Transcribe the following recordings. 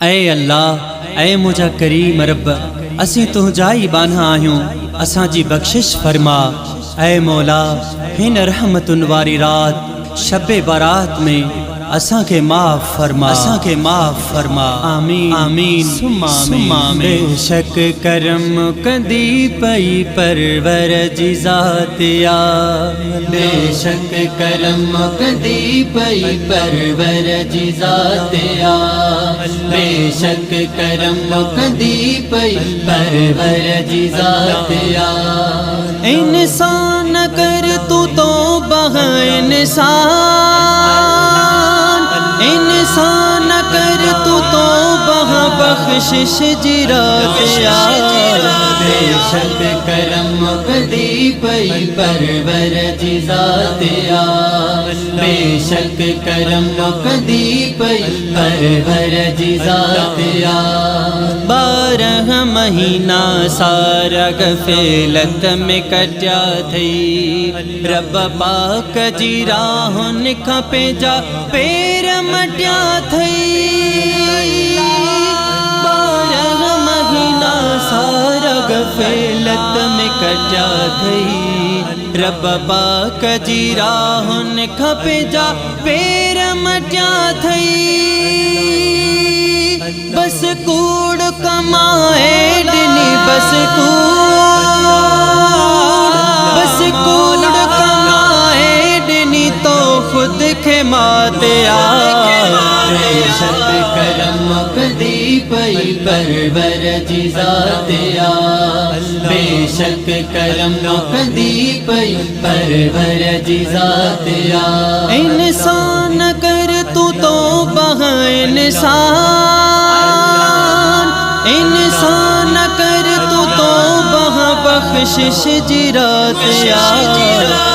ऐ अल्लाह ऐ मुझा करीम रब असी तुझा ही बान्हा आहियूं असांजी बख्शिश फरमा। ऐ मौला हिन रहमतुन वारी रात शबे बारात में असां के माफ़ फरमा, असां के माफ़ फरमा। आमीन आमीन सुम्मा आमीन। बेशक करम कंदी पई परवर जी ज़ात या, बेशक करम कंदी पई परवर जी ज़ात या, बेशक करम कंदी पई परवर जी ज़ात या। इंसान कर तू तो बह इंसान कर तू तो बह बख्शिश जी रात या। बेशक करम कंदी पई परवर जी ज़ात या, बेशक करम कंदी पई परवर जी ज़ात या। 12 महीना सारा गफलत में कटिया थई, रब पाक जी राहुन खपे जा पेर मटिया थई। 12 महीना सारा गफलत में कटिया थई, रब पाक जी राहुन खपे जा पेर मटिया थई। बस कूड़ कमाए डिनी बस कूड़ कमाए डिनी तो खुद के माते आ। बेशक करम कंदी पई परवर जी ज़ात या, बेशक करम कंदी पई परवर जी ज़ात या। इंसान कर तू तो बह इंसान कर तू तो बह बख्शिश जी रात या।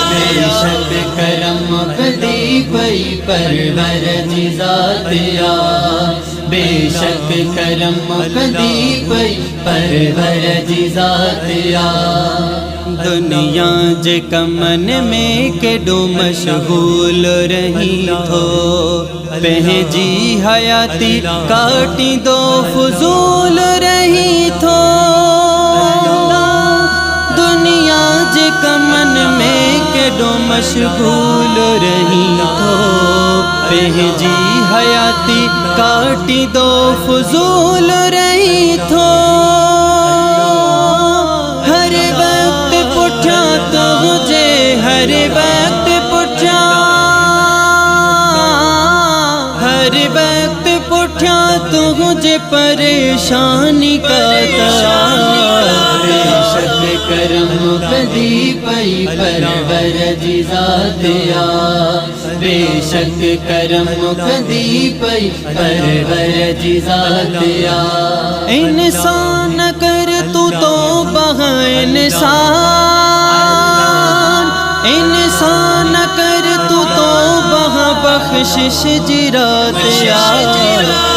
बेशक करम कंदी पई परवर जी ज़ात या, बेशक करम कंदी पई परवर जी ज़ात या। दुनिया जे कमन में केडो मशगूल रही थो, पंहिंजी हयाती काटी दो फजूल रही थो। दुनिया जे कमन में केडो मशगूल रही थो, पंहिंजी हयाती काटी दो फजूल रही थो। हर वक्त पुठिया तुझे, हर वक्त पुठिया, हर वक्त पुठिया तुझे परेशानी का बेशक करम कंदी पई परवर जी ज़ात या, बेशक करम कंदी पई परवर जी ज़ात या। इंसान कर तू तो बह इंसान कर तू तो बह बख्शिश जी रात या।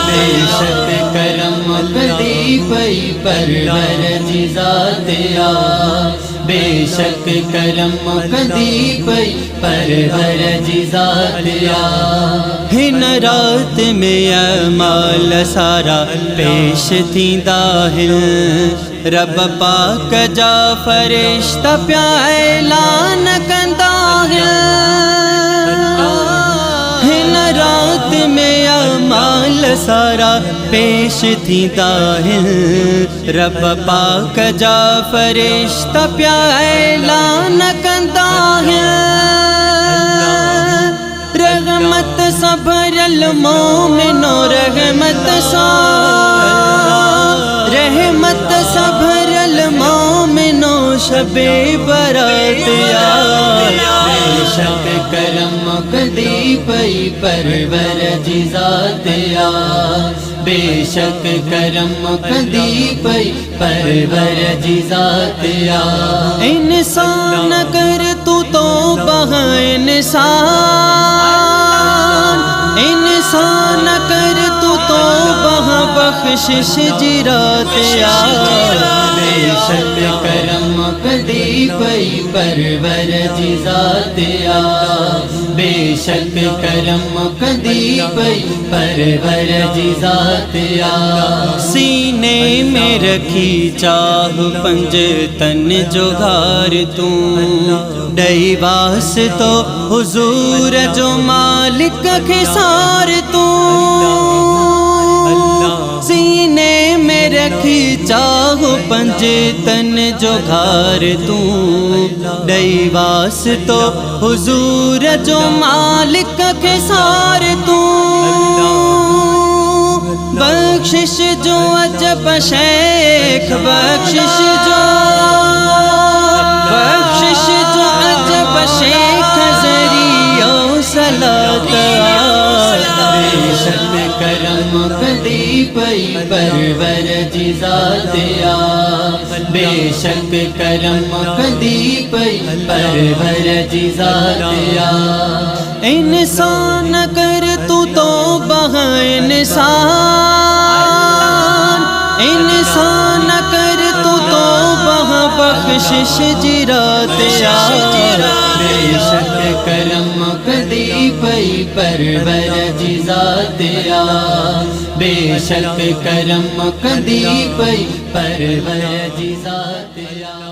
बेशक करम कंदी पई परवर जी ज़ात या, बेशक करम कंदी पई परवर जी ज़ात या। हिन रात में अमाल सारा पेश थींदा हिन, रब पाक जा फरिश्ता पिया ऐलान कंदा हिन। हिन रात में अमाल सारा पेश थींदा हिन, रब पाक जा फरिश्ता पिया ऐलान कंदा हिन। रहमत सा भरल मोमिनो रहमत सा, रहमत सा भरल मोमिनो शबे बरात या। बेशक करम कंदी पई परवर जी ज़ात या, बेशक करम कंदी पई परवर जी ज़ात या। इंसान कर तू तो बह इंसान कर तू तो बह बख्शिश जिरात आ बेशक करम कदी पई परवर जिजात आ बेशक करम कदी पई परवर जिजात आ सीने में रखी चाह पंज तन जोगार तू डई वास तो हुजूर जो मालिक खिसार तू सीने में रखी चाह पंज तन जोगार तू डई वास तो हुजूर जो मालिक खिसार तू बख्शिश जो अजब शेख बख्शिश जो अजब शेख जरियो सलात बेशक करम कदी पई परवर जिजात आ बेशक करम कदी पई परवर जिजात आ इंसान कर तू तो बह इंसान कर तू तो बह बख्शिश जिरात आ बेशक करम कदी पई परवर जिजात आ बेशक करम कदी पई परवर जिजात आ।